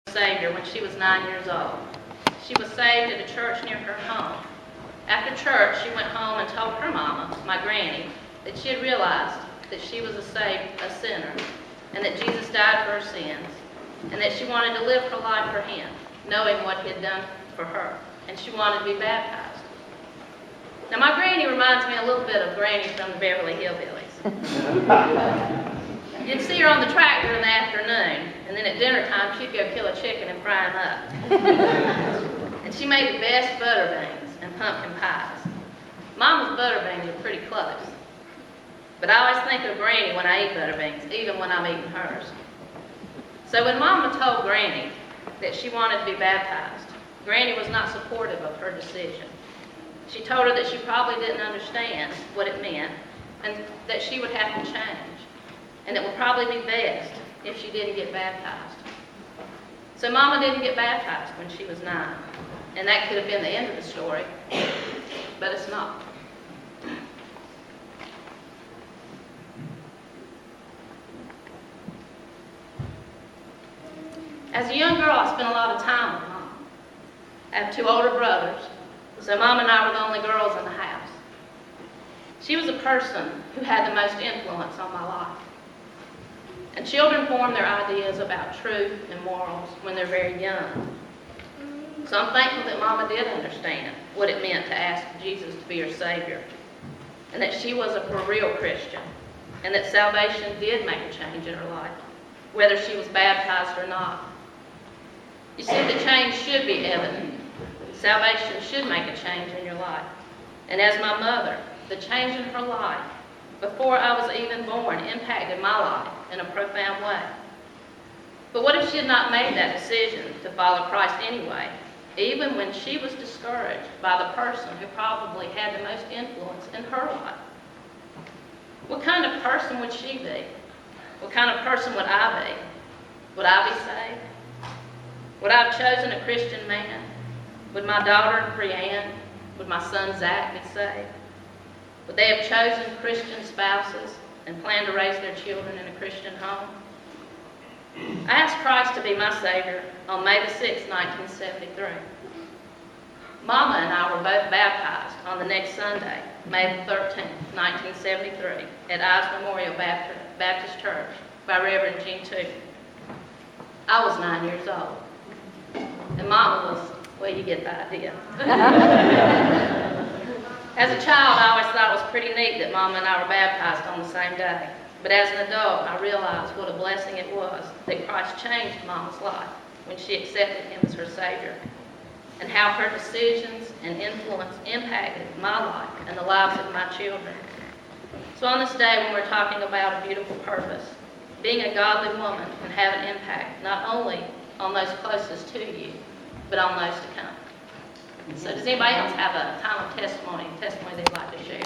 Savior when she was 9 years old. She was saved at a church near her home. After church, she went home and told her mama, my granny, that she had realized that she was a sinner, and that Jesus died for her sins, and that she wanted to live her life for him, knowing what he had done for her, and she wanted to be baptized. Now, my granny reminds me a little bit of Granny from the Beverly Hillbillies. You'd see her on the tractor in the afternoon, and then at dinner time, she'd go kill a chicken and fry them up. And she made the best butter beans and pumpkin pies. Mama's butter beans are pretty close. But I always think of Granny when I eat butter beans, even when I'm eating hers. So when Mama told Granny that she wanted to be baptized, Granny was not supportive of her decision. She told her that she probably didn't understand what it meant, and that she would have to change, and it would probably be best if she didn't get baptized. So Mama didn't get baptized when she was 9, and that could have been the end of the story, but it's not. As a young girl, I spent a lot of time with Mom. I have 2 older brothers, so Mom and I were the only girls in the house. She was a person who had the most influence on my life. And children form their ideas about truth and morals when they're very young. So I'm thankful that Mama did understand what it meant to ask Jesus to be her Savior, and that she was a for real Christian, and that salvation did make a change in her life, whether she was baptized or not. You see, the change should be evident. Salvation should make a change in your life. And as my mother, the change in her life, before I was even born, impacted my life in a profound way. But what if she had not made that decision to follow Christ anyway, even when she was discouraged by the person who probably had the most influence in her life? What kind of person would she be? What kind of person would I be? Would I be saved? Would I have chosen a Christian man? Would my daughter, Brianne, would my son, Zach, be saved? Would they have chosen Christian spouses and planned to raise their children in a Christian home? I asked Christ to be my Savior on May the 6th, 1973. Mama and I were both baptized on the next Sunday, May the 13th, 1973, at Ives Memorial Baptist Church by Reverend Gene Tootin. I was 9 years old, and Mama was, well, you get the idea. As a child, I always thought it was pretty neat that Mama and I were baptized on the same day. But as an adult, I realized what a blessing it was that Christ changed Mama's life when she accepted him as her Savior, and how her decisions and influence impacted my life and the lives of my children. So on this day when we're talking about a beautiful purpose, being a godly woman can have an impact not only on those closest to you, but on those to come. So does anybody else have a time of testimony they'd like to share?